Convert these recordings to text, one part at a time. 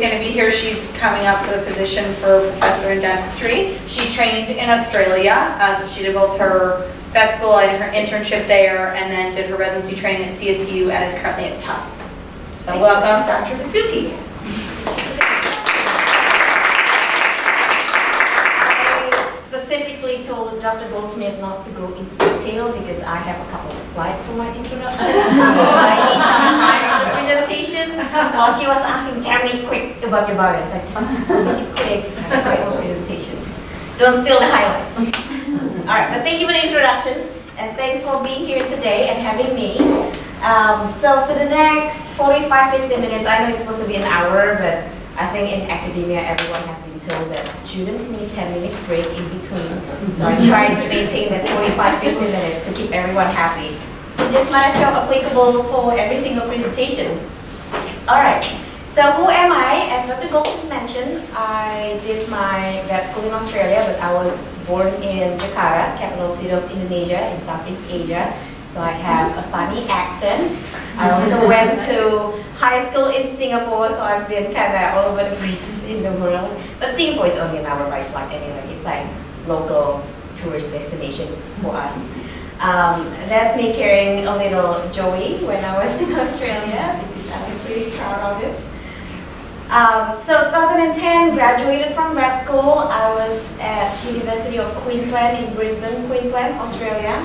going to be here. She's coming up for the position for professor in dentistry. She trained in Australia, so she did both her vet school and her internship there, and then did her residency training at CSU and is currently at Tufts. So welcome, Dr. Basuki. Specifically told Dr. Goldsmith not to go into detail because I have a couple of slides for my introduction. So I need some time for the presentation. While she was asking, tell me quick about your bio. I was like, just make it quick. I have my own presentation. Don't steal the highlights. Alright, but thank you for the introduction. And thanks for being here today and having me. So for the next 45-50 minutes, I know it's supposed to be an hour, but I think in academia everyone has been told that students need 10 minutes break in between. So I try to maintain that 45-50 minutes to keep everyone happy. So this might as well applicable for every single presentation. Alright, so who am I? As Dr. Goldsmith mentioned, I did my vet school in Australia, but I was born in Jakarta, capital city of Indonesia in Southeast Asia. So I have a funny accent. I also went to high school in Singapore, so I've been kind of all over the places in the world. But Singapore is only an hour by flight anyway. It's like local tourist destination for us. That's me carrying a little Joey when I was in Australia, because I'm pretty proud of it. So 2010, graduated from grad school. I was at University of Queensland in Brisbane, Queensland, Australia.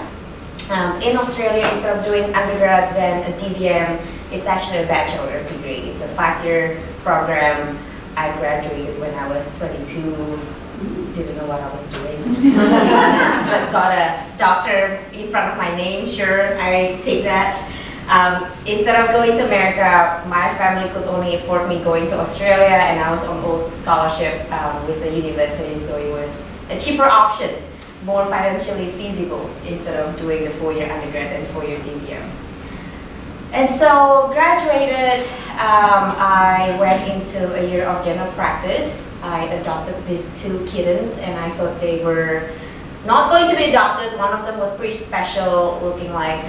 In Australia, instead of doing undergrad, then a DVM, it's actually a bachelor degree. It's a 5-year program. I graduated when I was 22. Didn't know what I was doing, but got a doctor in front of my name. Sure, I take that. Instead of going to America, my family could only afford me going to Australia, and I was on also scholarship with the university, so it was a cheaper option, more financially feasible instead of doing the 4-year undergrad and 4-year DVM. And so graduated, I went into a year of general practice. I adopted these 2 kittens, and I thought they were not going to be adopted. One of them was pretty special, looking like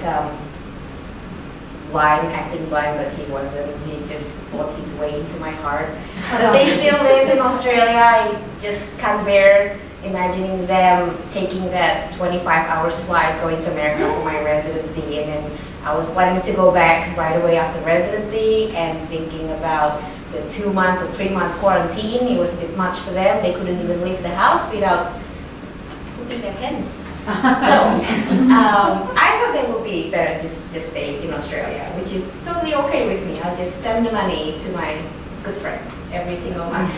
blind, acting blind, but he wasn't. He just fought his way into my heart. But they still live in Australia. I just can't bear imagining them taking that 25 hours flight going to America for my residency, and then I was planning to go back right away after residency and thinking about the 2 months or 3 months quarantine. It was a bit much for them. They couldn't even leave the house without pooping their pants. So I thought they would be better just stay in Australia, which is totally okay with me. I'll just send the money to my good friend every single month.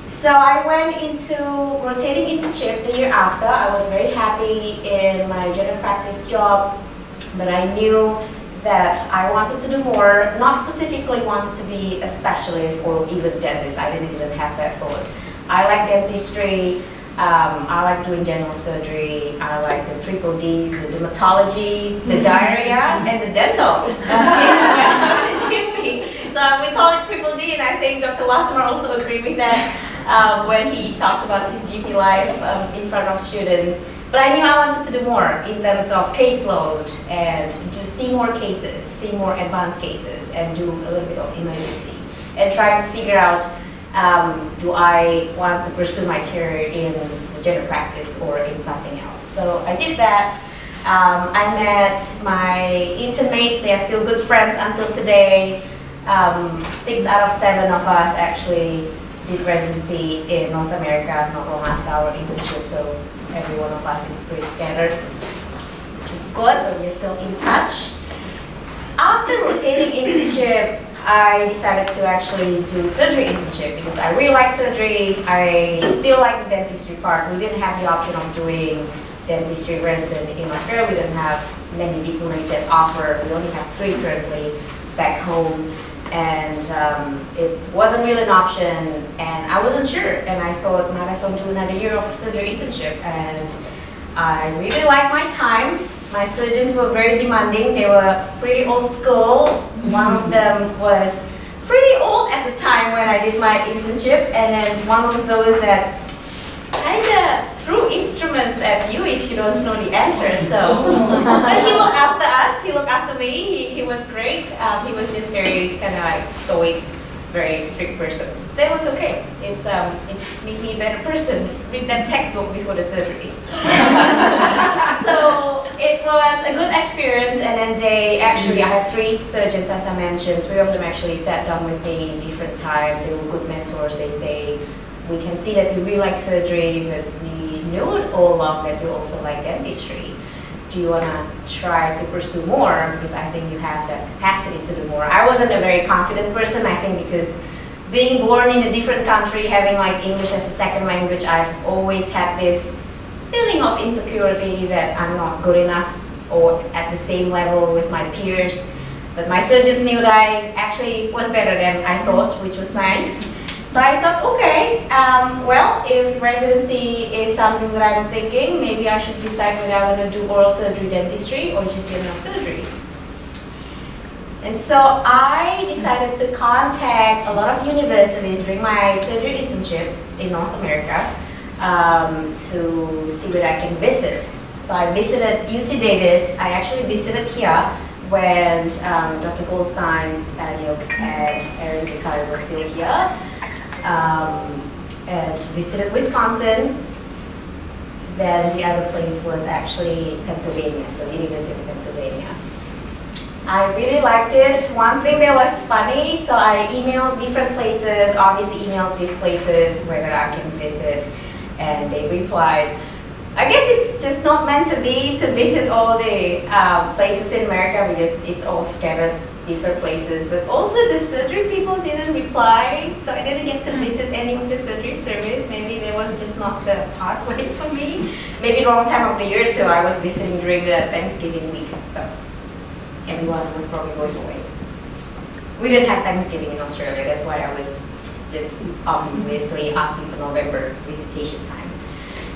So I went into rotating internship the year after. I was very happy in my general practice job, but I knew that I wanted to do more, not specifically wanted to be a specialist or even dentist. I didn't even have that thought. I like dentistry, I like doing general surgery, I like the 3 Ds, the dermatology, the diarrhea, and the dental. So we call it 3 D, and I think Dr. Latimer also agreed with that when he talked about his GP life in front of students. But I knew I wanted to do more in terms of caseload and to see more cases, see more advanced cases, and do a little bit of emergency. And trying to figure out, do I want to pursue my career in general practice or in something else? So I did that. I met my internmates. They are still good friends until today. 6 out of 7 of us actually did residency in North America not long after our internship, so every one of us is pretty scattered, which is good, but we're still in touch. After rotating internship, I decided to actually do surgery internship because I really like surgery. I still like the dentistry part. We didn't have the option of doing dentistry resident in Australia. We didn't have many diplomas that offer. We only have 3 currently back home. And it wasn't really an option, and I wasn't sure, and I thought might as well do another year of surgery internship. And I really liked my time. My surgeons were very demanding. They were pretty old school. One of them was pretty old at the time when I did my internship, and then one of those that kind of threw instruments at you if you don't know the answer. So, but he looked after us. He looked after me. He was great. He was just very kind of like stoic very strict person. That was okay. It made me a better person. Read that textbook before the surgery. So it was a good experience, and then I had 3 surgeons, as I mentioned. 3 of them actually sat down with me in different time. They were good mentors. They say, we can see that you really like surgery, but we know it all along that you also like dentistry. Do you want to try to pursue more? Because I think you have the capacity to do more. I wasn't a very confident person, I think, because being born in a different country, having like English as a second language, I've always had this feeling of insecurity that I'm not good enough or at the same level with my peers. But my surgeons knew that I actually was better than I thought, which was nice. So I thought, okay, well, if residency is something that I'm thinking, maybe I should decide whether I want to do oral surgery, dentistry, or just general surgery. And so I decided to contact a lot of universities during my surgery internship in North America to see whether I can visit. So I visited UC Davis. I actually visited here when Dr. Goldstein, Daniel, and Erin Picard was still here. And visited Wisconsin. Then the other place was actually Pennsylvania, so University of Pennsylvania. I really liked it. One thing that was funny, so I emailed different places, obviously emailed these places whether I can visit, and they replied, I guess it's just not meant to be to visit all the places in America because it's all scattered different places, but also the surgery people didn't reply, so I didn't get to visit any of the surgery service. Maybe there was just not the pathway for me. Maybe wrong time of the year too. I was visiting during the Thanksgiving week, so everyone was probably going away. We didn't have Thanksgiving in Australia, that's why I was just obviously asking for November visitation time.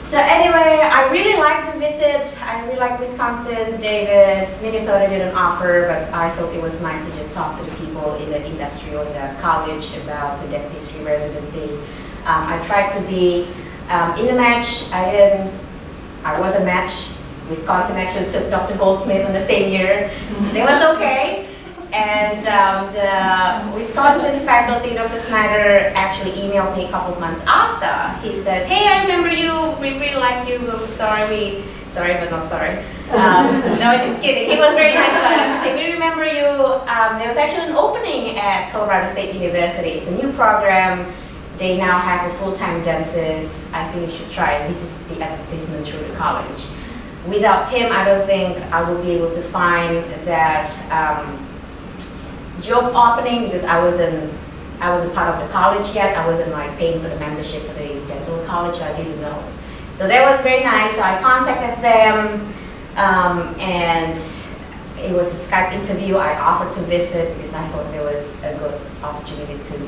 So anyway, I really liked the visit. I really liked Wisconsin, Davis, Minnesota didn't offer, but I thought it was nice to just talk to the people in the industry or the college about the dentistry residency. I tried to be in the match. I was a match. Wisconsin actually took Dr. Goldsmith in the same year. It was okay. And the Wisconsin faculty, Dr. Snyder, actually emailed me a couple of months after. He said, hey, I remember you, we really like you, sorry but not sorry. No, just kidding. He was very nice about it. He said, we remember you. There was actually an opening at Colorado State University. It's a new program. They now have a full-time dentist. I think you should try it. This is the advertisement through the college. Without him, I don't think I will be able to find that job opening because I wasn't part of the college yet. I wasn't like paying for the membership for the dental college, so I didn't know. So that was very nice. So I contacted them and it was a Skype interview. I offered to visit because I thought there was a good opportunity to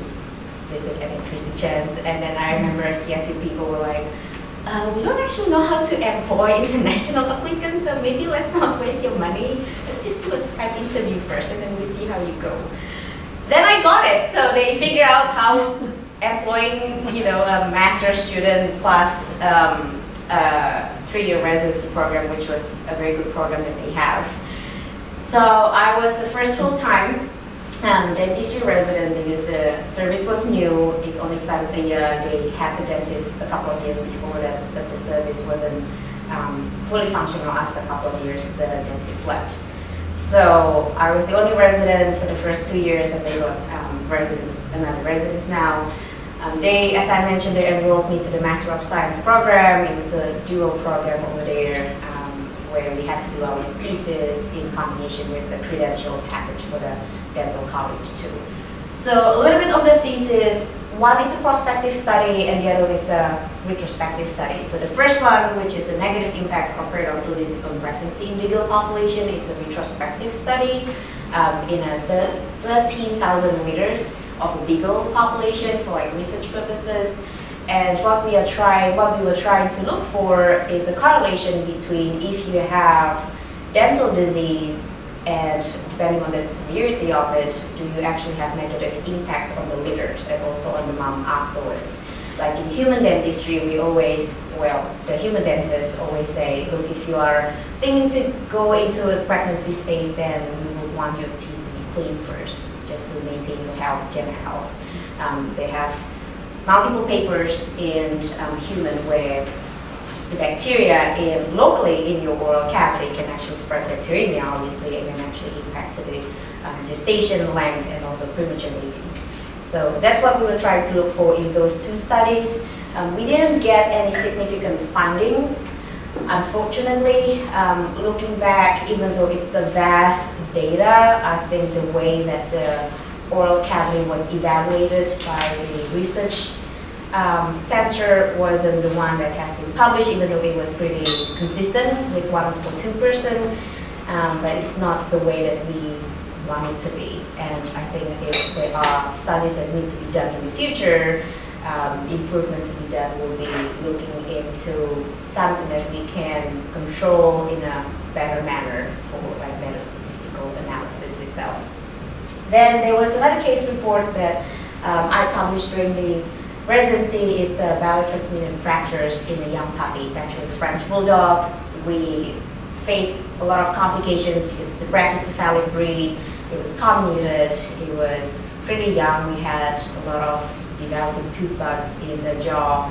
visit and increase the chance. And then I remember CSU people were like, we don't actually know how to employ international applicants, so maybe let's not waste your money. Let's just do a Skype interview first and then we see how you go. Then I got it. So they figure out how employing, a master's student plus a 3-year residency program, which was a very good program that they have. So I was the first full-time dentistry resident because the service was new. It only started the year. They had the dentist a couple of years before that, but the service wasn't fully functional. After a couple of years, the dentist left. So I was the only resident for the first 2 years, and they got another residents now. As I mentioned, they enrolled me to the Master of Science program. It was a dual program over there where we had to do our thesis in combination with the credential package for the dental college too. So a little bit of the thesis, one is a prospective study and the other is a retrospective study. So the first one, which is the negative impacts of periodontal on pregnancy in legal population, is a retrospective study in a 13,000 liters of a beagle population for research purposes. And what we were trying to look for is a correlation between if you have dental disease and depending on the severity of it, do you actually have negative impacts on the litters and also on the mom afterwards. Like in human dentistry, the human dentists always say, look, if you are thinking to go into a pregnancy state, then we would want your teeth to be clean first. just to maintain your health, general health. They have multiple papers in human where the bacteria locally in your oral cavity can actually spread bacteremia, obviously, and then actually impact to the gestation length and also premature babies. So that's what we were trying to look for in those two studies. We didn't get any significant findings. Unfortunately, looking back, even though it's a vast data, I think the way that the oral cavity was evaluated by the research center wasn't the one that has been published, even though it was pretty consistent with 1 or 2%, but it's not the way that we want it to be. And I think if there are studies that need to be done in the future, improvement to be done will be looking into something that we can control in a better manner for like better statistical analysis itself. Then there was another case report that I published during the residency. It's a bilateral fractures in a young puppy. It's actually a French bulldog. We faced a lot of complications because it's a brachycephalic breed. It was comminuted. It was pretty young. We had a lot of developing tooth bugs in the jaw.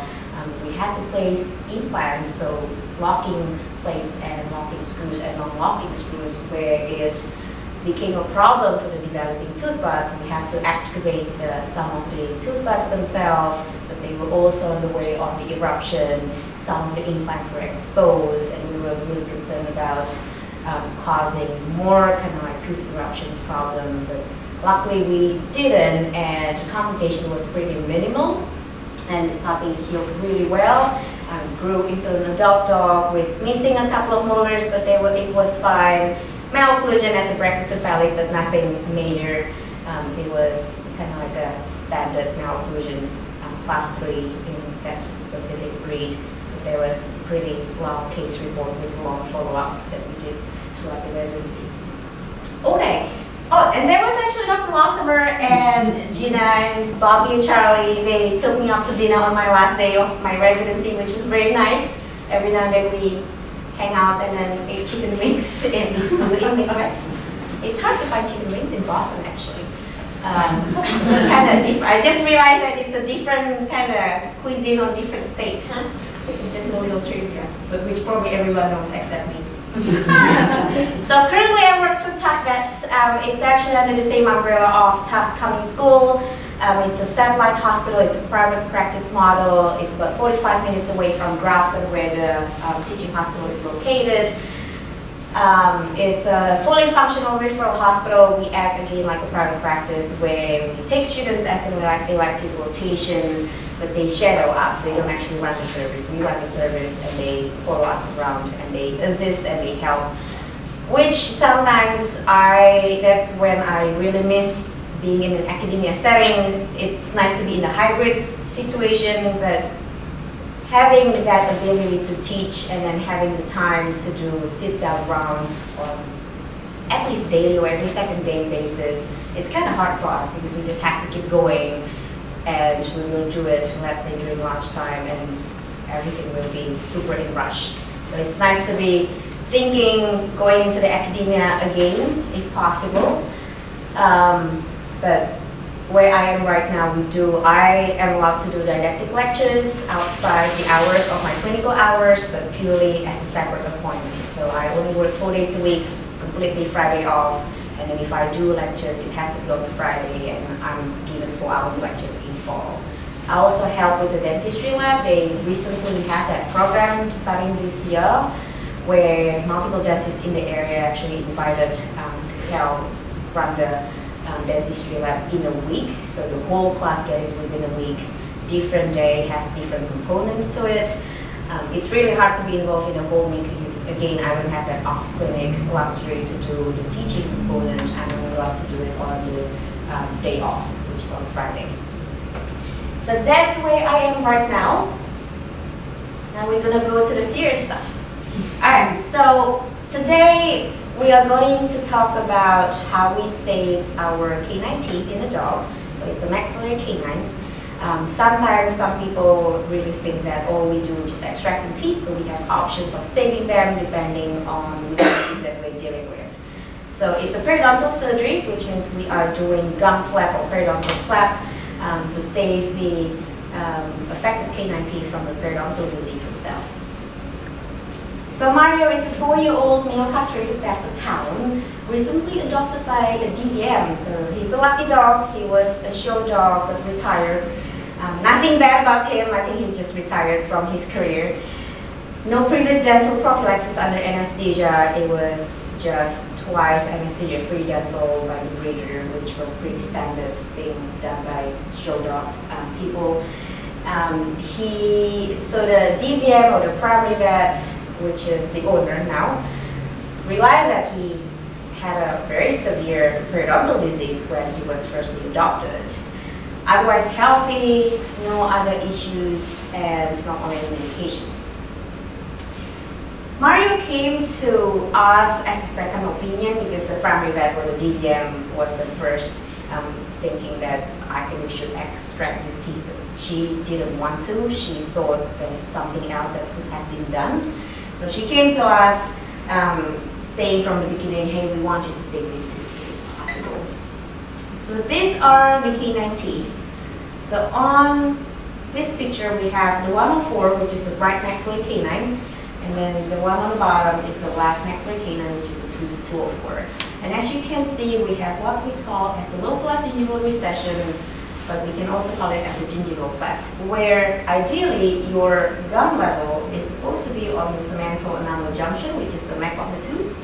We had to place implants, so locking plates and locking screws and non-locking screws, where it became a problem for the developing tooth buds. We had to excavate some of the tooth buds themselves, but they were also on the way of the eruption. Some of the implants were exposed, and we were really concerned about causing more kind of like tooth eruptions problem. But luckily we didn't, and the complication was pretty minimal, and the puppy healed really well. Grew into an adult dog with missing a couple of molars, but it was fine. Malocclusion as a brachycephalic, but nothing major. It was kind of like a standard malocclusion, class 3 in that specific breed. But there was pretty long case report with long follow-up that we did throughout the residency. Okay. Oh, and there was actually Dr. Latimer and Gina and Bobby and Charlie. They took me out for dinner on my last day of my residency, which was very nice. Every now and then we hang out and then ate chicken wings in the school in Midwest. It's hard to find chicken wings in Boston, actually. It's kind of different. I just realized that it's a different kind of cuisine on different states. It's just a little trivia, but which probably everyone knows except me. So currently I work for Tufts Vets. It's actually under the same umbrella of Tufts Coming School. It's a satellite hospital. It's a private practice model. It's about 45 minutes away from Grafton, where the teaching hospital is located. It's a fully functional referral hospital. We act again like a private practice, where we take students as an elective rotation, but they shadow us. They don't actually run the service. We run the service, and they follow us around, and they assist and they help. Which sometimes that's when I really miss being in an academia setting. It's nice to be in a hybrid situation, but having that ability to teach and then having the time to do sit-down rounds on at least daily or every second day basis, it's kind of hard for us because we just have to keep going, and we will do it, let's say, during lunchtime, and everything will be super in rush. So it's nice to be thinking going into the academia again, if possible. But where I am right now, I am allowed to do didactic lectures outside the hours of my clinical hours, but purely as a separate appointment. So I only work 4 days a week, completely Friday off, and then if I do lectures, it has to be on Friday, and I'm given 4 hours lectures in fall. I also help with the dentistry lab. They recently had that program starting this year, where multiple dentists in the area actually invited to help run the dentistry lab in a week. So the whole class get it within a week. Different day has different components to it. It's really hard to be involved in a whole week because, again, I don't have that off-clinic luxury to do the teaching component. I'm only allowed to do it on the day off, which is on Friday. So that's where I am right now. Now we're gonna go to the serious stuff. All right, so today we are going to talk about how we save our canine teeth in a dog. So it's a maxillary canines. Sometimes some people really think that all we do is just extract the teeth, but we have options of saving them depending on the disease that we're dealing with. So it's a periodontal surgery, which means we are doing gum flap or periodontal flap to save the affected canine teeth from the periodontal disease themselves. So Mario is a 4-year-old male castrated basset hound, recently adopted by a DVM. So he's a lucky dog. He was a show dog but retired. Nothing bad about him. I think he's just retired from his career. No previous dental prophylaxis under anesthesia. It was just twice anesthesia-free dental by the breeder, which was pretty standard being done by show dogs people. So the DVM or the primary vet, which is the owner now, realized that he had a very severe periodontal disease when he was firstly adopted. Otherwise healthy, no other issues, and not on any medications. Mario came to us as a second opinion because the primary vet or the DVM was the first thinking that I think we should extract his teeth. She didn't want to. She thought there's something else that could have been done. So she came to us saying from the beginning, hey, we want you to save these teeth if it's possible. So these are the canine teeth. So on this picture we have the 104, which is the right maxillary canine, and then the one on the bottom is the left maxillary canine, which is the tooth 204. And as you can see, we have what we call as a localized gingival recession, but we can also call it as a gingival cleft, where ideally your gum level is supposed to be on the cemento-enamel junction, which is the neck of the tooth.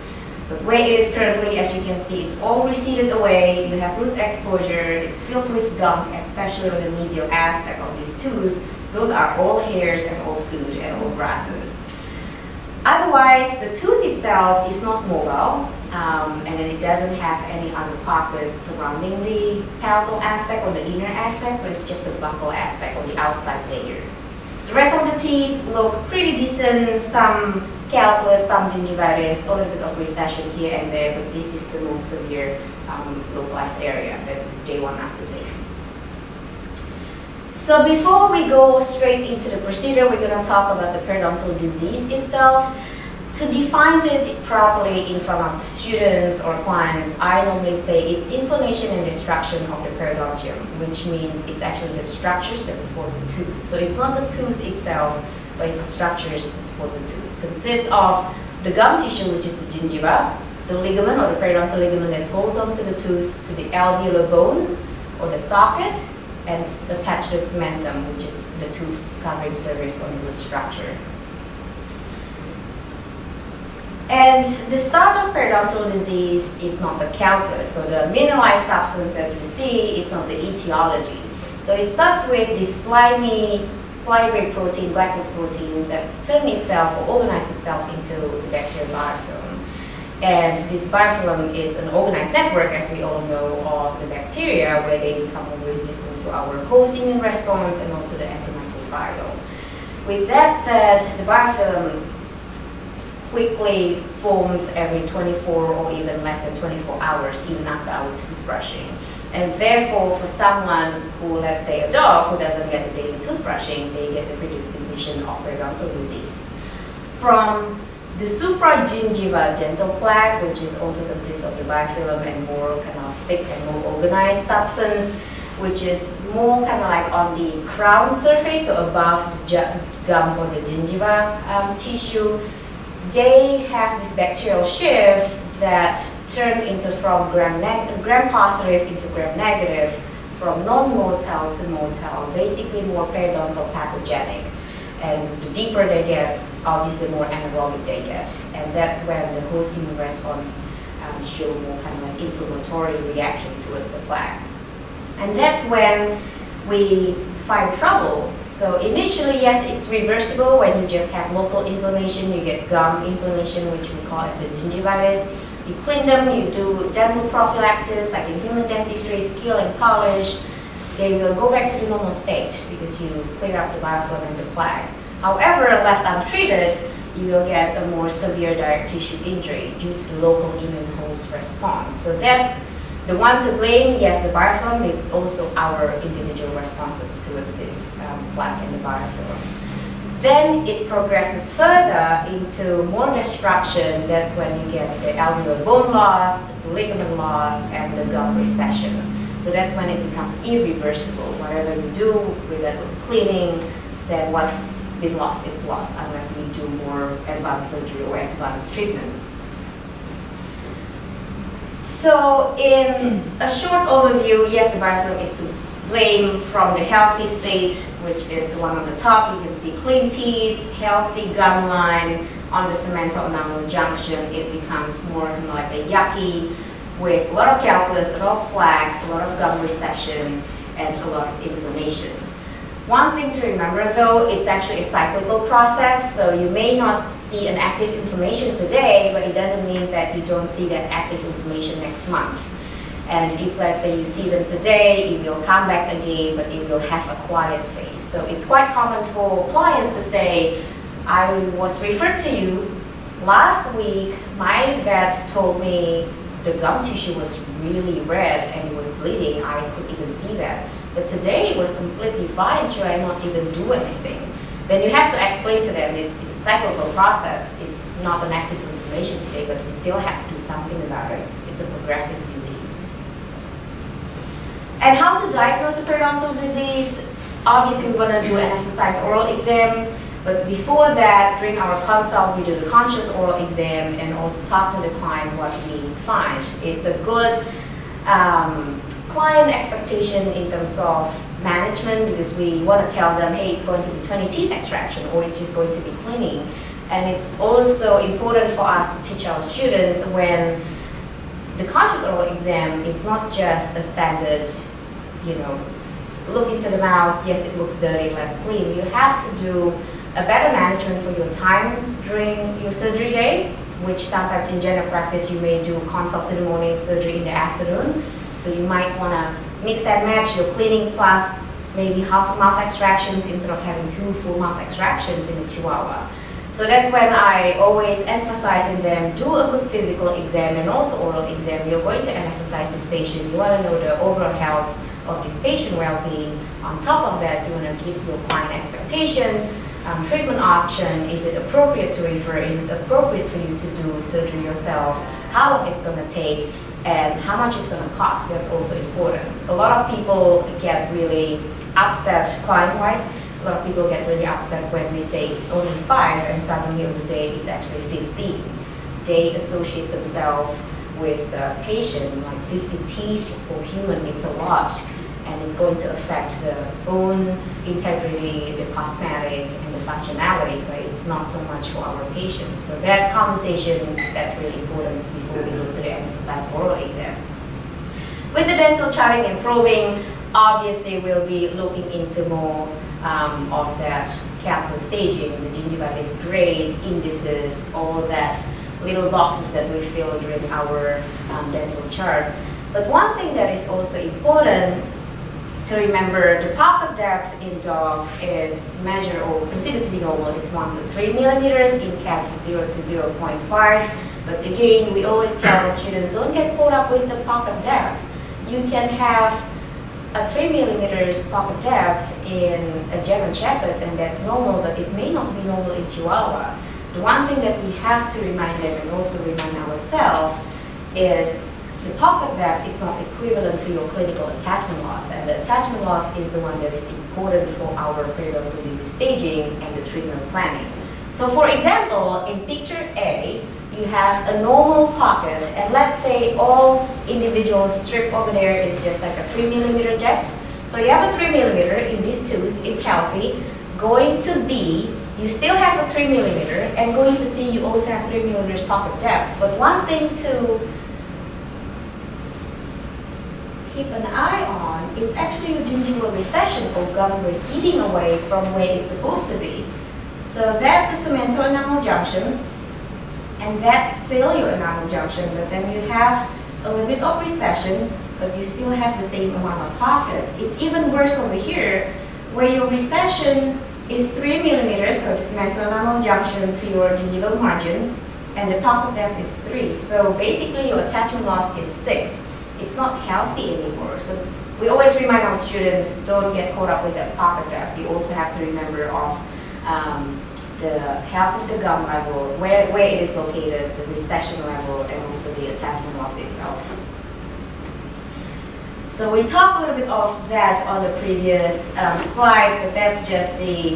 But where it is currently, as you can see, it's all receded away. You have root exposure. It's filled with gunk, especially on the mesial aspect of this tooth. Those are all hairs and all food and all grasses. Otherwise, the tooth itself is not mobile, and then it doesn't have any other pockets surrounding the palatal aspect or the inner aspect, so it's just the buccal aspect or the outside layer. The rest of the teeth look pretty decent, some calculus, some gingivitis, a little bit of recession here and there, but this is the most severe localized area that they want us to save. So before we go straight into the procedure, we're going to talk about the periodontal disease itself. To define it properly in front of students or clients, I normally say it's inflammation and destruction of the periodontium, which means it's actually the structures that support the tooth. So it's not the tooth itself, but it's the structures that support the tooth. It consists of the gum tissue, which is the gingiva, the ligament or the periodontal ligament that holds onto the tooth to the alveolar bone or the socket, and attach the cementum, which is the tooth covering surface on the root structure. And the start of periodontal disease is not the calculus, so the mineralized substance that you see, it's not the etiology. So it starts with the slimy, salivary protein, black proteins that turn itself or organize itself into the bacterial biofilm. And this biofilm is an organized network, as we all know, of the bacteria, where they become more resistant to our host immune response and also the antimicrobial. With that said, the biofilm quickly forms every 24 or even less than 24 hours, even after our toothbrushing. And therefore, for someone who, let's say a dog, who doesn't get the daily toothbrushing, they get the predisposition of periodontal disease. From the supragingival dental plaque, which is also consists of the biofilm and more kind of thick and more organized substance, which is more kind of like on the crown surface, so above the gum or the gingiva tissue, they have this bacterial shift that turn into from gram-positive into gram-negative, from non-motile to motile, basically more periodontal pathogenic. And the deeper they get, obviously more anaerobic they get. And that's when the host immune response show more kind of like inflammatory reaction towards the plaque. And that's when we find trouble. So initially, yes, it's reversible when you just have local inflammation. You get gum inflammation, which we call as a gingivitis. You clean them, you do dental prophylaxis, like in human dentistry, scale and polish. They will go back to the normal state because you clear up the biofilm and the plaque. However, left untreated, you will get a more severe direct tissue injury due to the local immune host response. So that's the one to blame. Yes, the biofilm, it's also our individual responses towards this plaque and the biofilm. Then it progresses further into more destruction. That's when you get the alveolar bone loss, the ligament loss, and the gum recession. So that's when it becomes irreversible. Whatever you do, whether it was cleaning, then what's been lost, it's lost, unless we do more advanced surgery or advanced treatment. So in a short overview, yes, the biofilm is to blame from the healthy state, which is the one on the top. You can see clean teeth, healthy gum line. On the cemental enamel junction, it becomes more kind of like a yucky, with a lot of calculus, a lot of plaque, a lot of gum recession, and a lot of inflammation. One thing to remember though, it's actually a cyclical process, so you may not see an active inflammation today, but it doesn't mean that you don't see that active inflammation next month. And if, let's say, you see them today, it will come back again, but it will have a quiet phase. So it's quite common for clients to say, I was referred to you last week, my vet told me the gum tissue was really red and it was bleeding, I could even see that. But today it was completely fine, should I not even do anything? Then you have to explain to them it's a cyclical process, it's not an active inflammation today, but we still have to do something about it. It's a progressive disease. And how to diagnose a periodontal disease? Obviously we want to do an exercise oral exam, but before that, during our consult, we do the conscious oral exam and also talk to the client what we find. It's a good client expectation in terms of management, because we want to tell them, hey, it's going to be 20 teeth extraction or it's just going to be cleaning. And it's also important for us to teach our students when the conscious oral exam is not just a standard, you know, look into the mouth, yes, it looks dirty, let's clean. You have to do a better management for your time during your surgery day, which sometimes in general practice you may do consult in the morning, surgery in the afternoon. So you might want to mix and match your cleaning plus maybe half mouth extractions instead of having 2 full mouth extractions in a 2-hour. So that's when I always emphasize in them, do a good physical exam and also oral exam. You're going to anesthetize this patient. You want to know the overall health of this patient well-being. On top of that, you want to give your client expectation, treatment option. Is it appropriate to refer? Is it appropriate for you to do surgery yourself? How long it's going to take? And how much it's going to cost. That's also important. A lot of people get really upset client-wise. A lot of people get really upset when we say it's only 5 and suddenly on the day it's actually 15. They associate themselves with the patient, like 50 teeth for human, it's a lot. And it's going to affect the bone integrity, the cosmetic, and the functionality, but it's not so much for our patients. So that conversation, that's really important before we go to the exercise oral exam. With the dental charting and probing, obviously we'll be looking into more of that capital staging, the gingivitis grades, indices, all that little boxes that we fill during our dental chart. But one thing that is also important to remember, the pocket depth in dog is measured or considered to be normal. It's 1 to 3 millimeters, in cats it's 0 to 0.5. But again, we always tell our students, don't get caught up with the pocket depth. You can have a 3 millimeters pocket depth in a German Shepherd, and that's normal, but it may not be normal in Chihuahua. The one thing that we have to remind them and also remind ourselves is the pocket depth is not equivalent to your clinical attachment loss, and the attachment loss is the one that is important for our periodontal disease staging and the treatment planning. So for example, in picture A, you have a normal pocket, and let's say all individual strip over there is just like a 3 millimeter depth. So you have a 3 millimeter in this tooth, it's healthy. Going to B, you still have a 3 millimeter, and going to C, you also have 3 millimeters pocket depth. But one thing to keep an eye on is actually your gingival recession or gum receding away from where it's supposed to be. So that's the cemental enamel junction, and that's still your enamel junction, but then you have a little bit of recession, but you still have the same amount of pocket. It's even worse over here, where your recession is 3 millimeters, so the cemental enamel junction to your gingival margin, and the pocket depth is 3. So basically your attachment loss is 6. It's not healthy anymore. So we always remind our students, don't get caught up with that pocket depth. You also have to remember of the health of the gum level, where it is located, the recession level, and also the attachment loss itself. So we talked a little bit of that on the previous slide, but that's just the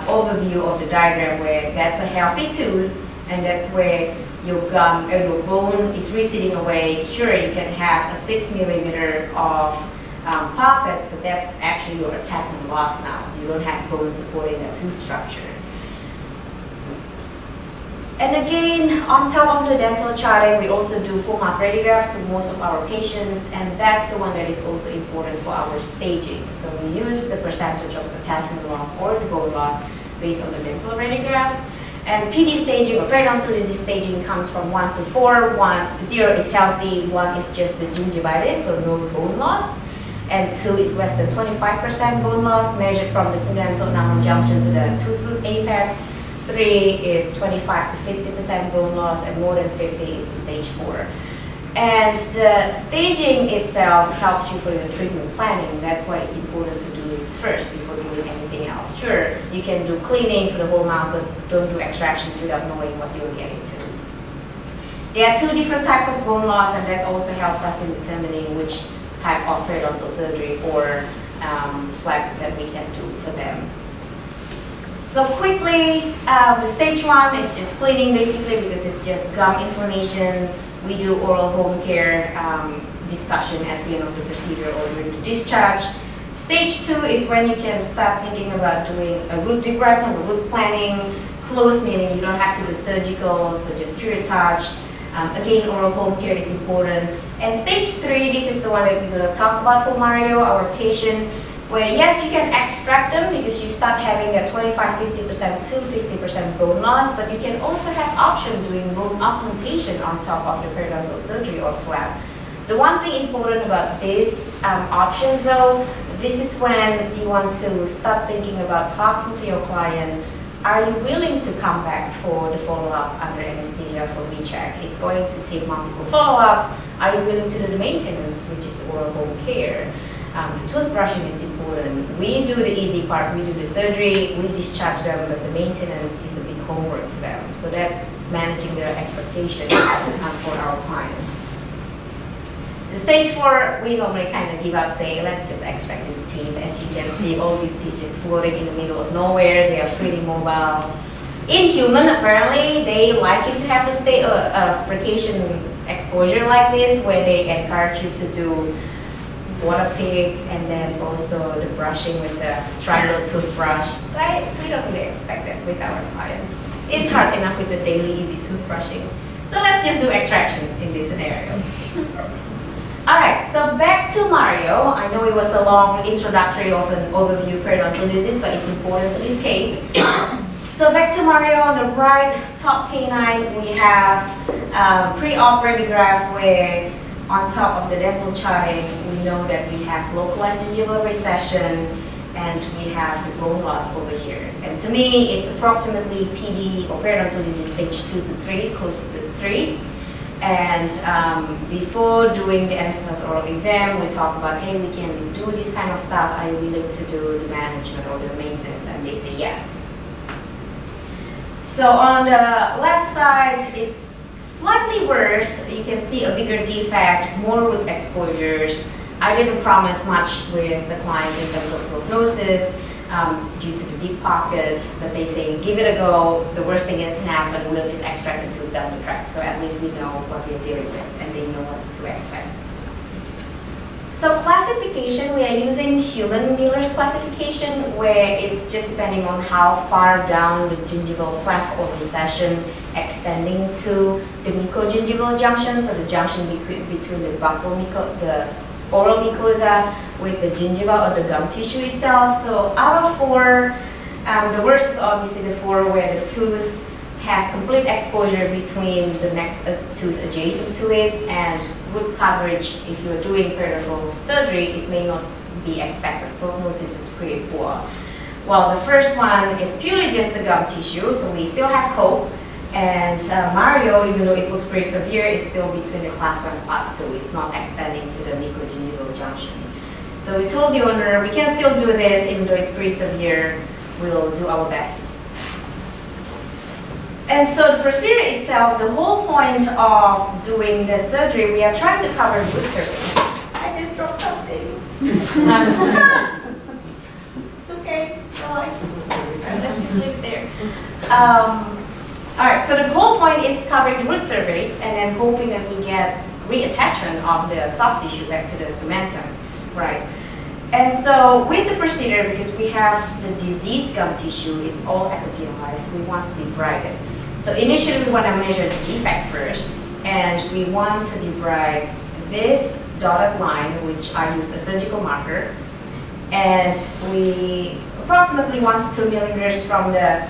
overview of the diagram where that's a healthy tooth, and that's where your gum or your bone is receding away. Sure, you can have a 6 millimeter of pocket, but that's actually your attachment loss now. You don't have bone supporting the tooth structure. And again, on top of the dental charting, we also do full mouth radiographs for most of our patients, and that's the one that is also important for our staging. So we use the percentage of attachment loss or the bone loss based on the dental radiographs. And PD staging or periodontal disease staging comes from 1 to 4. 0 is healthy, 1 is just the gingivitis, so no bone loss. And 2 is less than 25% bone loss, measured from the segmental enamel junction to the tooth root apex. 3 is 25 to 50% bone loss, and more than 50 is the stage 4. And the staging itself helps you for your treatment planning. That's why it's important to do this first before doing anything else. Sure, you can do cleaning for the whole mouth, but don't do extractions without knowing what you're getting to. There are 2 different types of bone loss, and that also helps us in determining which type of periodontal surgery or flap that we can do for them. So quickly, the stage 1 is just cleaning basically because it's just gum inflammation. We do oral home care discussion at the end of the procedure or during the discharge. Stage 2 is when you can start thinking about doing a root debridement or root planning. Close meaning you don't have to do surgical, so just curettage. Again, oral home care is important. And stage 3, this is the one that we're going to talk about for Mario, our patient, where yes, you can extract them because you start having a 25-50% to 50% bone loss, but you can also have option doing bone augmentation on top of the periodontal surgery or flap. The one thing important about this option though, this is when you want to start thinking about talking to your client. Are you willing to come back for the follow-up under anesthesia for recheck? It's going to take multiple follow-ups. Are you willing to do the maintenance, which is the oral home care? The toothbrushing is important. We do the easy part, we do the surgery, we discharge them, but the maintenance is a big homework for them. So that's managing the expectation for our clients. The stage 4, we normally kind of give up, say, let's just extract these teeth. As you can see, all these teeth just floating in the middle of nowhere. They are pretty mobile. In human, apparently, they like it to have a frication exposure like this, where they encourage you to do water pick and then also the brushing with the triangle toothbrush. Right? We don't really expect that with our clients. It's hard enough with the daily easy toothbrushing. So let's just do extraction in this scenario. Alright, so back to Mario. I know it was a long introductory of an overview periodontal disease, but it's important for this case. So back to Mario, on the right top canine, we have pre-op radiograph where on top of the dental charting, we know that we have localized gingival recession and we have the bone loss over here. And to me, it's approximately PD or periodontal disease stage 2 to 3, close to the 3. And before doing the anesthesia oral exam, we talk about, hey, we can do this kind of stuff. Are you willing to do the management or the maintenance? And they say yes. So on the left side, it's slightly worse. You can see a bigger defect, more root exposures. I didn't promise much with the client in terms of prognosis due to the deep pocket, but they say give it a go. The worst thing that can happen, we'll just extract the tooth down the track. So at least we know what we're dealing with and they know what to expect. So classification, we are using human Miller's classification, where it's just depending on how far down the gingival cleft or recession extending to the mucogingival junction, so the junction between the buccal the oral mucosa with the gingiva or the gum tissue itself. So out of 4, the worst is obviously the 4 where the tooth has complete exposure between the next tooth adjacent to it, and root coverage, if you're doing periodontal surgery, it may not be expected. Prognosis is pretty poor. While the first one is purely just the gum tissue, so we still have hope. And Mario, even though it looks pretty severe, it's still between the class 1 and class 2. It's not extending to the mucogingival junction. So we told the owner, we can still do this, even though it's pretty severe, we'll do our best. And so the procedure itself, the whole point of doing the surgery, we are trying to cover the root surface. I just dropped something. It's okay. Let's just leave it there. Alright, so the whole point is covering the root surface and then hoping that we get reattachment of the soft tissue back to the cementum, right? And so with the procedure, because we have the diseased gum tissue, it's all epithelialized, we want to debride it. So initially we want to measure the defect first, and we want to debride this dotted line, which I use a surgical marker, and we approximately 1 to 2 millimeters from the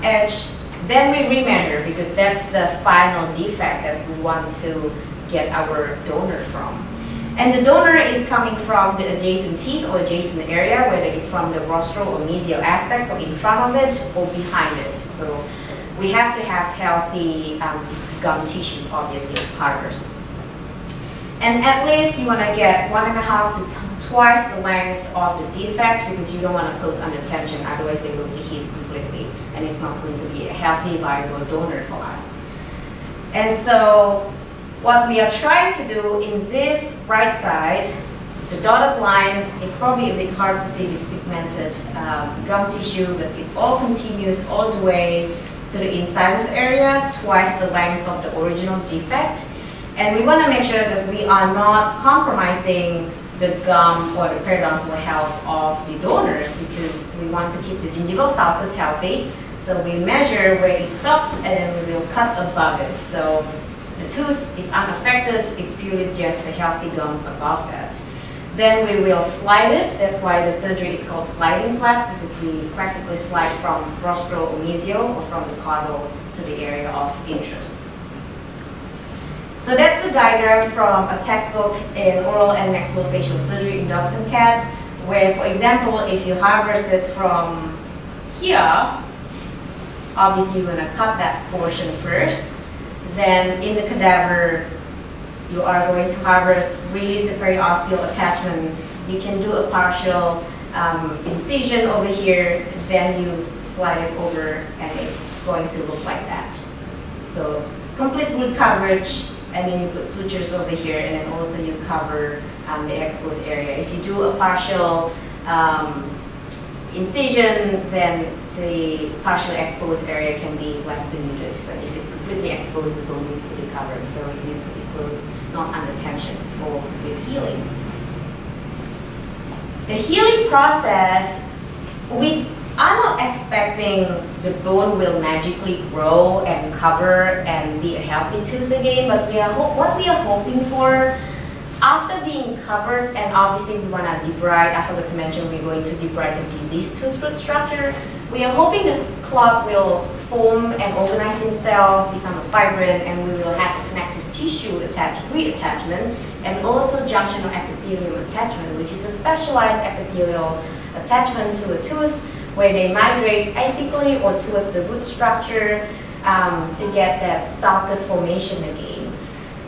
edge. Then we remeasure, because that's the final defect that we want to get our donor from. And the donor is coming from the adjacent teeth or adjacent area, whether it's from the rostral or mesial aspect, so in front of it or behind it. So we have to have healthy gum tissues, obviously, as partners. And at least you want to get 1.5 to twice the length of the defect, because you don't want to close under tension, otherwise they will dehisce completely, and it's not going to be a healthy, viable donor for us. And so what we are trying to do in this right side, the dotted line, it's probably a bit hard to see this pigmented gum tissue, but it all continues all the way to the incisors area, twice the length of the original defect. And we want to make sure that we are not compromising the gum or the periodontal health of the donors, because we want to keep the gingival sulcus healthy. So we measure where it stops and then we will cut above it. So the tooth is unaffected, it's purely just the healthy gum above that. Then we will slide it. That's why the surgery is called sliding flap, because we practically slide from rostral or mesial or from the caudal to the area of interest. So that's the diagram from a textbook in oral and maxillofacial surgery in dogs and cats, where, for example, if you harvest it from here, obviously you're going to cut that portion first. Then in the cadaver, you are going to harvest, release the periosteal attachment. You can do a partial incision over here, then you slide it over and it's going to look like that. So complete wound coverage, and then you put sutures over here, and then also you cover the exposed area. If you do a partial incision, then the partially exposed area can be left denuded. But if it's completely exposed, the bone needs to be covered, so it needs to be closed, not under tension, for complete healing. The healing process, I'm not expecting the bone will magically grow and cover and be a healthy tooth again, but what we are hoping for, after being covered, and obviously we want to debride, I forgot to mention we're going to debride the diseased tooth root structure. We are hoping the clot will form and organize itself, become a fibrin, and we will have connective tissue reattachment, and also junctional epithelium attachment, which is a specialized epithelial attachment to a tooth where they migrate apically or towards the root structure to get that sulcus formation again.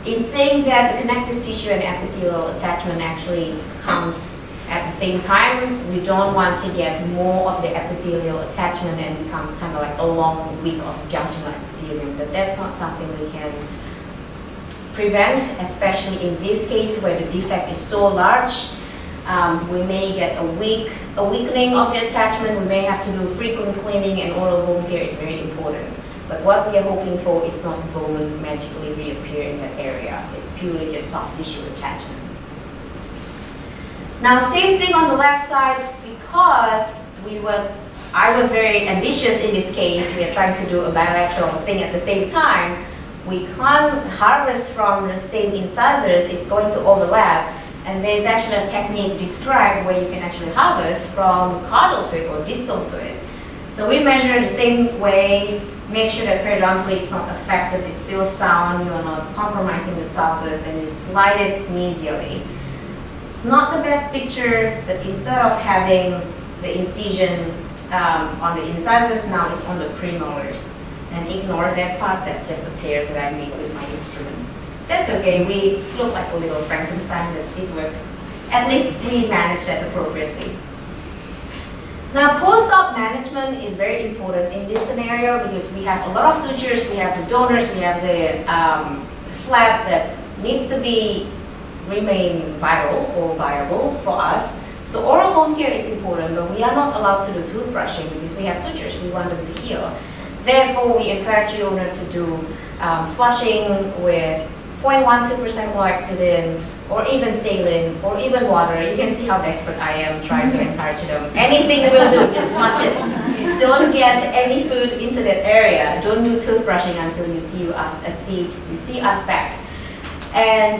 In saying that, the connective tissue and epithelial attachment actually comes at the same time. We don't want to get more of the epithelial attachment and becomes kind of like a long week of junctional epithelium, but that's not something we can prevent, especially in this case where the defect is so large. We may get a weakening of the attachment. We may have to do frequent cleaning, and oral home care is very important. But what we are hoping for, it's not bone magically reappear in that area. It's purely just soft tissue attachment. Now, same thing on the left side, because I was very ambitious in this case. We are trying to do a bilateral thing at the same time. We can't harvest from the same incisors. It's going to overlap. And there's actually a technique described where you can actually harvest from caudal to it or distal to it. So we measure the same way, make sure that periodontally it's not affected, it's still sound, you're not compromising the sulcus, then you slide it mesially. It's not the best picture, but instead of having the incision on the incisors, now it's on the premolars. And ignore that part, that's just a tear that I made with my instrument. That's okay, we look like a little Frankenstein, but it works. At least we manage that appropriately. Now, post-op management is very important in this scenario because we have a lot of sutures, we have the donors, we have the flap that needs to be remain vital or viable for us. So oral home care is important, but we are not allowed to do toothbrushing because we have sutures, we want them to heal. Therefore, we encourage the owner to do flushing with 0.12% chlorhexidine, or even saline, or even water. You can see how desperate I am trying to encourage them. Anything will do, just flush it. Don't get any food into that area. Don't do toothbrushing until you see us back. And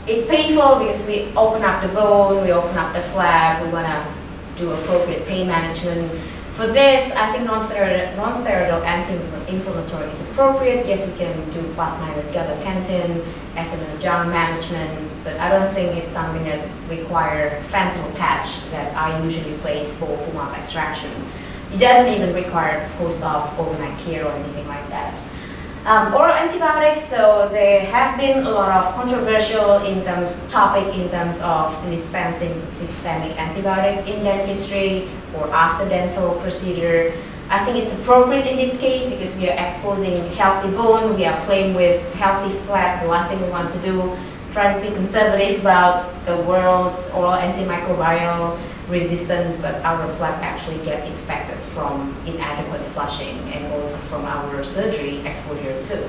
it's painful because we open up the bone, we open up the flap, we want to do appropriate pain management. For this, I think non-steroidal anti-inflammatory is appropriate. Yes, we can do plus minus gabapentin as an adjunct management, but I don't think it's something that requires fentanyl patch that I usually place for fumab extraction. It doesn't even require post-op overnight care or anything like that. Oral antibiotics, so there have been a lot of controversial topic in terms of dispensing systemic antibiotic in dentistry or after dental procedure. I think it's appropriate in this case because we are exposing healthy bone, we are playing with healthy flap. The last thing we want to do, try to be conservative about the world's oral antimicrobial resistant, but our flap actually get infected from inadequate flushing and also from our surgery exposure too.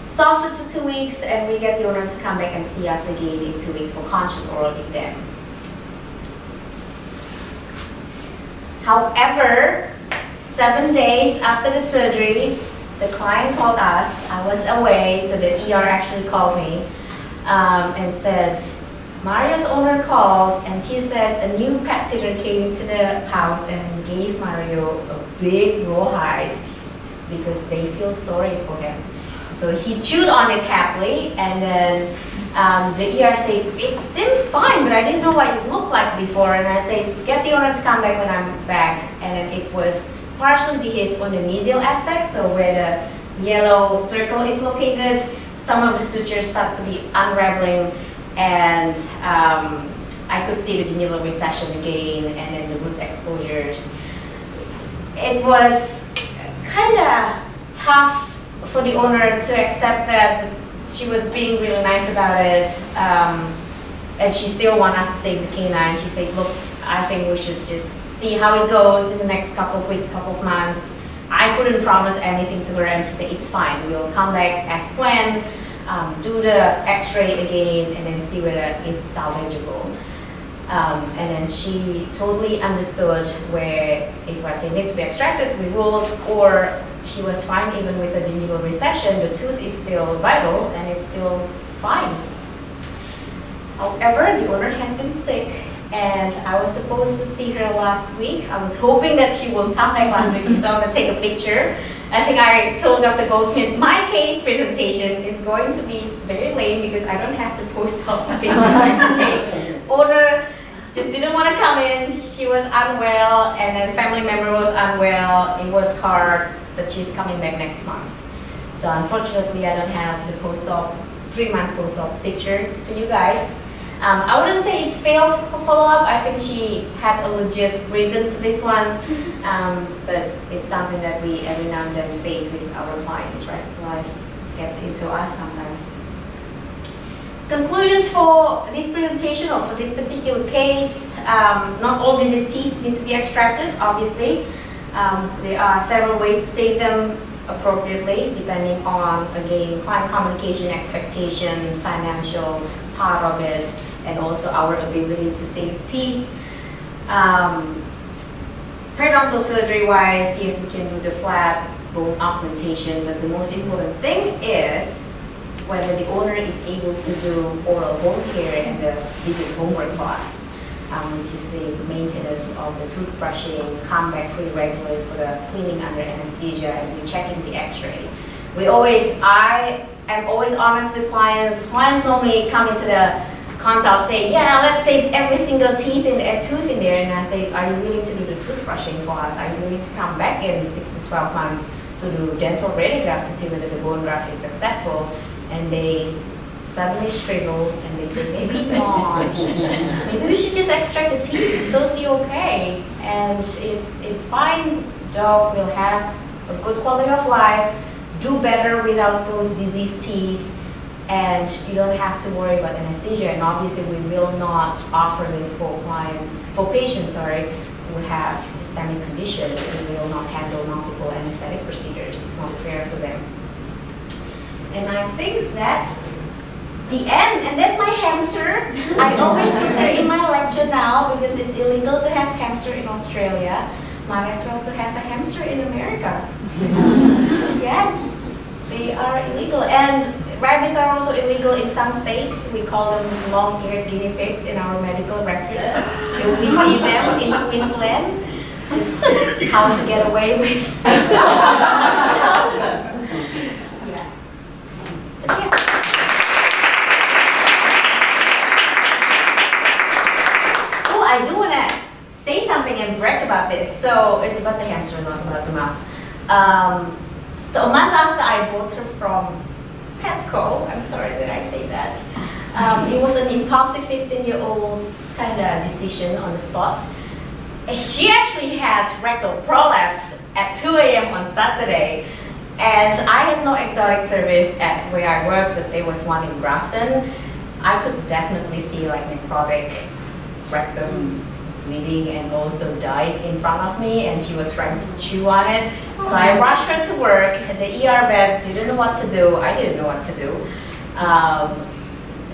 Soft it for 2 weeks and we get the owner to come back and see us again in 2 weeks for conscious oral exam. However, 7 days after the surgery, the client called us. I was away, so the ER actually called me and said, Mario's owner called and she said a new pet sitter came to the house and gave Mario a big rawhide because they feel sorry for him. So he chewed on it happily, and then the ER said, it seemed fine, but I didn't know what it looked like before. And I said, get the owner to come back when I'm back. And then it was partially dehisced on the mesial aspect, so where the yellow circle is located, some of the sutures starts to be unraveling, and I could see the gingival recession again, and then the root exposures. It was kind of tough for the owner to accept that. She was being really nice about it, and she still wants us to save the canine. She said, look, I think we should just see how it goes in the next couple of weeks, couple of months. I couldn't promise anything to her, and she said, it's fine. We'll come back as planned, do the x-ray again, and then see whether it's salvageable. And then she totally understood where, if let's say it needs to be extracted, we will, or she was fine even with a gingival recession. The tooth is still vital and it's still fine. However, the owner has been sick, and I was supposed to see her last week. I was hoping that she will come back last week, so I'm going to take a picture. I think I told Dr. Goldsmith my case presentation is going to be very lame because I don't have the post-op picture to take. Owner just didn't want to come in. She was unwell, and then family member was unwell. It was hard, but she's coming back next month. So unfortunately, I don't have the post-op, 3 months post-op picture to you guys. I wouldn't say it's failed follow-up. I think she had a legit reason for this one, but it's something that we every now and then face with our clients, right? Life gets into us sometimes. Conclusions for this presentation or for this particular case: not all diseased teeth need to be extracted, obviously. There are several ways to save them appropriately, depending on, again, client communication, expectation, financial part of it, and also our ability to save teeth. Periodontal surgery-wise, yes, we can do the flap, bone augmentation, but the most important thing is whether the owner is able to do oral bone care, and the biggest homework for us, which is the maintenance of the toothbrushing, come back pretty regularly for the cleaning under anesthesia, and we're checking the x-ray. I am always honest with clients. Clients normally come into the consult saying, yeah, let's save every single tooth in there, and I say, are you willing to do the toothbrushing for us? Are you willing to come back in 6 to 12 months to do dental radiograph to see whether the bone graft is successful? And they suddenly shrivel and they say, maybe not. Maybe we should just extract the teeth. It's totally okay. And it's fine. The dog will have a good quality of life, do better without those diseased teeth, and you don't have to worry about anesthesia. And obviously we will not offer this for patients who have systemic conditions, and we will not handle multiple anesthetic procedures. It's not fair for them. And I think that's the end, and that's my hamster. I always put her in my lecture now because it's illegal to have hamster in Australia. Might as well to have a hamster in America. Yes, they are illegal. And rabbits are also illegal in some states. We call them long-eared guinea pigs in our medical records. We see them in Queensland. Just how to get away with yeah. But yeah. Oh, I do want to say something and brag about this. So it's about the hamster, not about the mouth. So a month after I bought her from Petco, I'm sorry that I say that, it was an impulsive 15-year-old kind of decision on the spot. She actually had rectal prolapse at 2 a.m. on Saturday, and I had no exotic service at where I work, but there was one in Grafton. I could definitely see like necrotic rectum bleeding and also died in front of me, and she was trying to chew on it. So I rushed her to work, and the ER vet didn't know what to do. I didn't know what to do.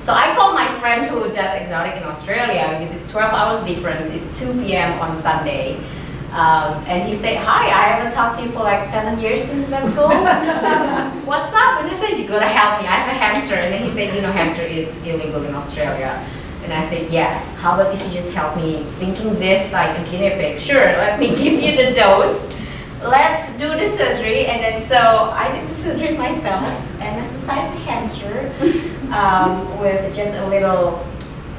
So I called my friend who does exotic in Australia because it's 12 hours difference. It's 2 p.m. on Sunday. And he said, hi, I haven't talked to you for like 7 years since vet school. What's up? And I said, you gotta help me. I have a hamster. And then he said, you know, hamster is illegal in Australia. And I said, yes, how about if you just help me thinking this like a guinea pig? Sure, let me give you the dose. Let's do the surgery. And then so I did the surgery myself, anesthetized the hamster with just a little,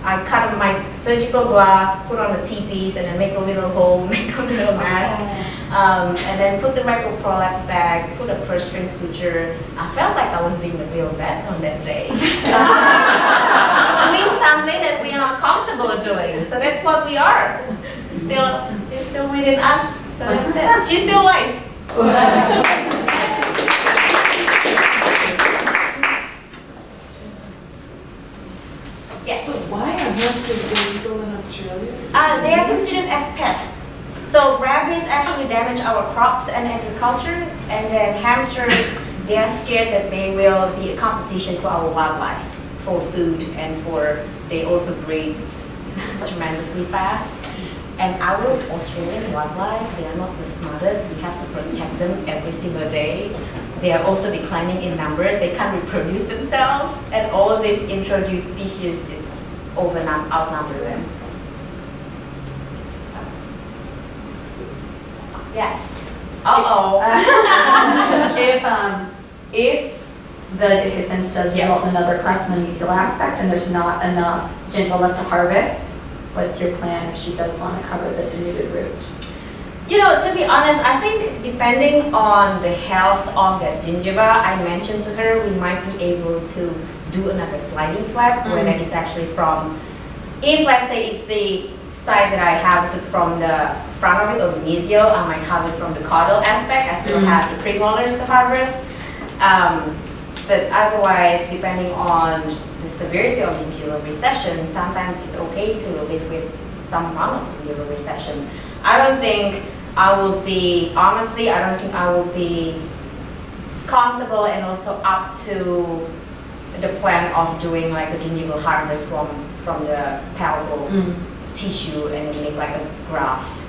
I cut my surgical glove, put on the T-piece, and then make a little hole, make a little mask, and then put the rectal prolapse bag, put a purse string suture. I felt like I was being a real vet on that day. Doing something that we are not comfortable doing. So that's what we are. It's still within us. So that's it. She's still alive. Yes. So why are hamsters illegal in Australia? They are considered as pests. So rabbits actually damage our crops and agriculture, and then hamsters, they are scared that they will be a competition to our wildlife for food, and they also breed tremendously fast. And our Australian wildlife, they are not the smartest. We have to protect them every single day. They are also declining in numbers. They can't reproduce themselves, and all these introduced species just outnumber them. Yes. Uh-oh. If the dehiscence does result in another cleft in the mesial aspect and there's not enough gingiva left to harvest, what's your plan if she does want to cover the denuded root? You know, to be honest, I think depending on the health of that gingiva, I mentioned to her we might be able to do another sliding flap, whether it's actually from, if let's say it's the side that I harvested from the front of it or mesial, I might have it from the caudal aspect. I still have the premolars to harvest. But otherwise, depending on the severity of gingival recession, sometimes it's okay to live with some amount of gingival recession. I don't think I will be, honestly, I don't think I will be comfortable and also up to the plan of doing like a gingival harvest from the palpable tissue and then make like a graft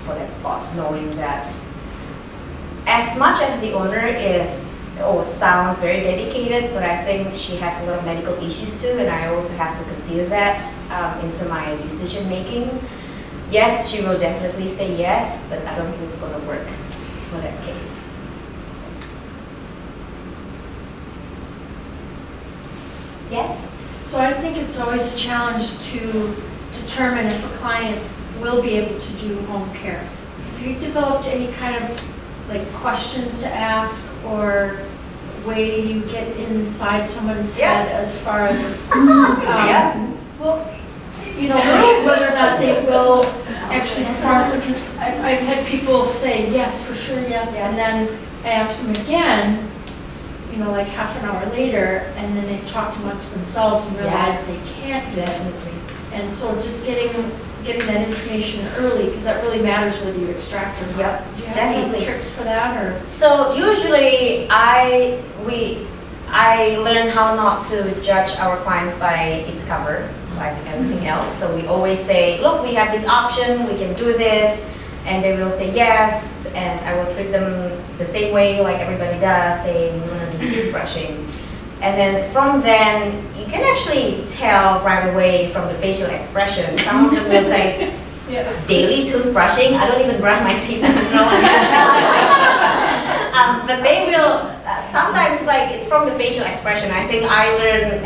for that spot, knowing that as much as the owner is sounds very dedicated, but I think she has a lot of medical issues too, and I also have to consider that into my decision making. Yes, she will definitely say yes, but I don't think it's going to work for that case. Yes? So I think it's always a challenge to determine if a client will be able to do home care. Have you developed any kind of like questions to ask or way you get inside someone's Yeah. head as far as, Yeah. well, you know, whether or not they will actually perform, because I've had people say, yes, for sure, yes, and then I ask them again, you know, like half an hour later, and then they've talked amongst themselves and realized Yes. they can't do it. Definitely. And so just getting that information early, because that really matters whether you extract or not. Yep, Do you have definitely. any tricks for that, or? So usually I learn how not to judge our clients by its cover, like everything else. So we always say, look, we have this option, we can do this, and they will say yes, and I will treat them the same way like everybody does, saying we want to do toothbrushing. And then from then, you can actually tell right away from the facial expression. Some of them will say, daily toothbrushing, I don't even brush my teeth. But they will, sometimes like it's from the facial expression. I think I learned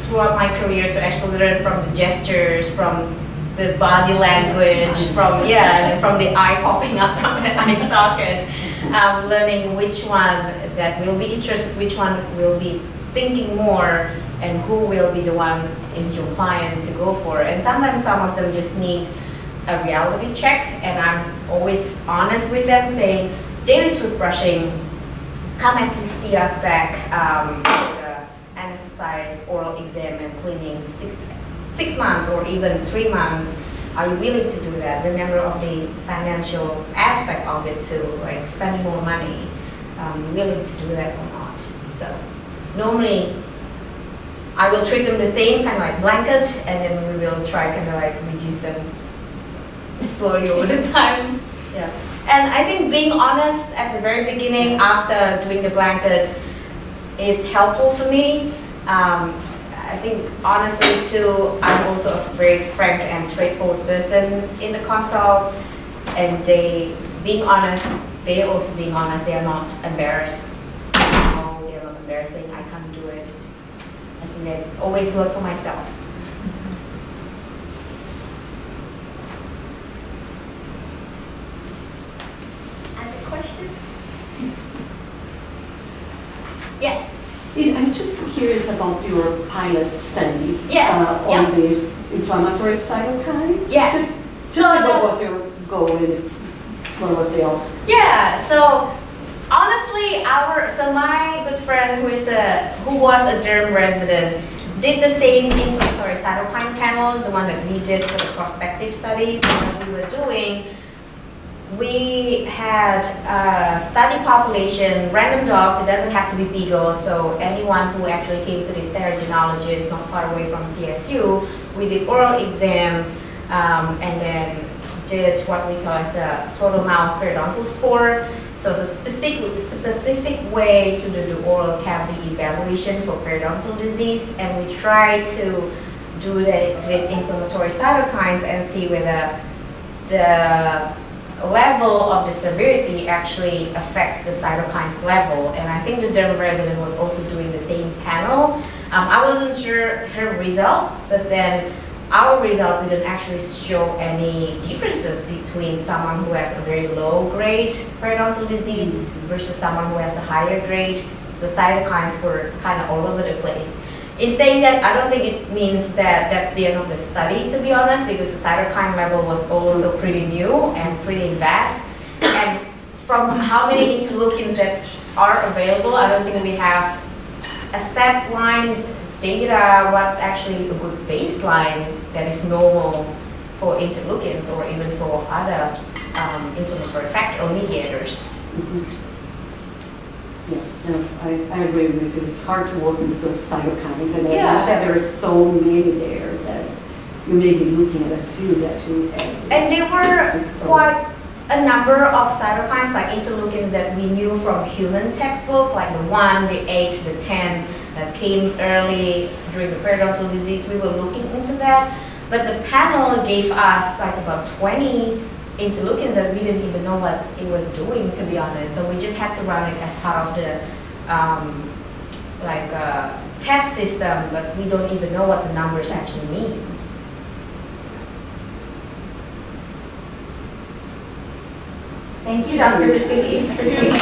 throughout my career to actually learn from the gestures, from the body language, from the eye popping up from the eye socket, learning which one that will be interested, which one will be thinking more, and who will be the one is your client to go for. And sometimes some of them just need a reality check, and I'm always honest with them, saying daily toothbrushing, come and see us back for the anesthetized oral exam and cleaning 6 months or even 3 months. Are you willing to do that? Remember of the financial aspect of it too, like spending more money, willing to do that or not. So normally I will treat them the same, kind of like blanket, and then we will try kind of like reduce them slowly over the time. Yeah. And I think being honest at the very beginning after doing the blanket is helpful for me. I think honestly too, I'm also a very frank and straightforward person in the consult, and being honest, they also being honest, they are not embarrassed. No, they are not embarrassing, I can't do it. I think that always work for myself. Other questions? Yes. I'm just curious about your pilot study Yes. on the inflammatory cytokines. Yes. Just what was your goal and what was the outcome? Yeah, so honestly, my good friend who was a derm resident did the same inflammatory cytokine panels, the one that we did for the prospective studies. And what we were doing, we had a study population, random dogs. It doesn't have to be beagles, so anyone who actually came to this therapeuticist not far away from CSU, we did oral exam, and then did what we call as a total mouth periodontal score. So it's a specific way to do the oral cavity evaluation for periodontal disease, and we try to do these inflammatory cytokines and see whether the level of the severity actually affects the cytokines level. And I think the derm resident was also doing the same panel. I wasn't sure her results, but then our results didn't actually show any differences between someone who has a very low grade periodontal disease versus someone who has a higher grade. So the cytokines were kind of all over the place. In saying that, I don't think it means that that's the end of the study, to be honest, because the cytokine level was also pretty new and pretty vast. And from how many interleukins that are available, I don't think we have a set line data what's actually a good baseline that is normal for interleukins or even for other inflammatory factor or mediators. Yeah, no, I agree with you. It's hard to work with those cytokines, and as Yeah. you said, there are so many there that you may be looking at a few that you add. And there were quite a number of cytokines, like interleukins, that we knew from human textbook, like the 1, the 8, the 10, that came early during the periodontal disease. We were looking into that, but the panel gave us like about 20 interleukins that we didn't even know what it was doing, to be honest. So we just had to run it as part of the test system, but we don't even know what the numbers actually mean. Thank you, Dr. Basuki, for speaking.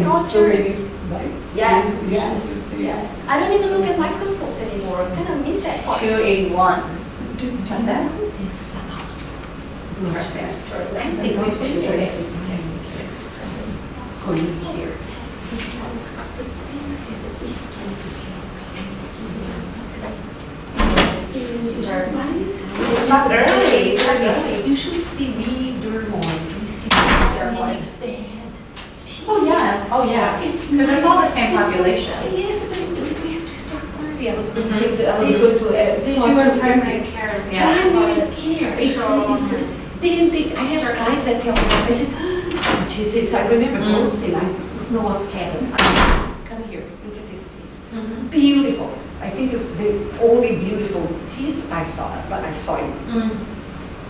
And culture. so many, right? Yes. Yes. Yes. I don't even look at microscopes anymore. I kind of miss that part. 281. And that's Perfect. I think it's just going here. It's not early. It's not early. You should see me dermoids. We see dermoids. They had teeth. Oh, yeah. Oh, yeah. It's Because it's all the same it's so- population. Yes, but we have to start early. I was going to say that I was going to. They do in primary care. Yeah. Primary care. I have clients that tell me, I said, oh, gee, this, I remember posting, I know what's cabin. Come here, look at this teeth. Beautiful. I think it's the only beautiful teeth I saw, but I saw it.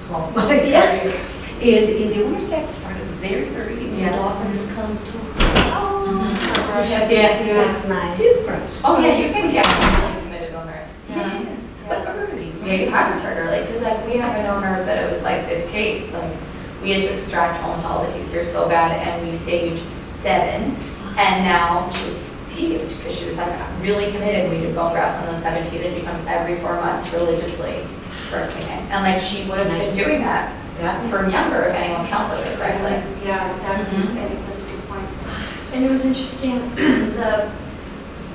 Well, my career. And the ones that started very early, the dog would come to Oh, Yeah. that's nice. toothbrush. Oh, yeah, you can get really committed owners. Yes, but early. Yeah, you have to start early, because like we have an owner that it was like this case, like we had to extract almost all the teeth, they're so bad, and we saved 7, and now she was peeved, because she was like really committed, we did bone grafts on those 7 teeth, it becomes every 4 months religiously for a cleaning, and like she would have been doing that from younger if anyone counseled her correctly. Yeah, exactly. Mhm. I think that's a good point. And it was interesting,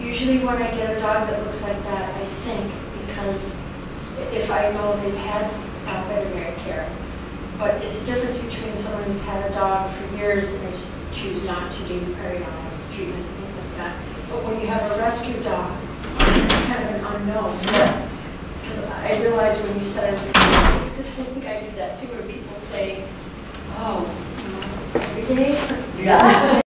usually when I get a dog that looks like that, I sink because if I know they've had veterinary care. But it's a difference between someone who's had a dog for years and they just choose not to do periodic treatment and things like that. But when you have a rescue dog, it's kind of an unknown. Because I realize when you said it, because I think I do that too, where people say, oh, every day? Yeah.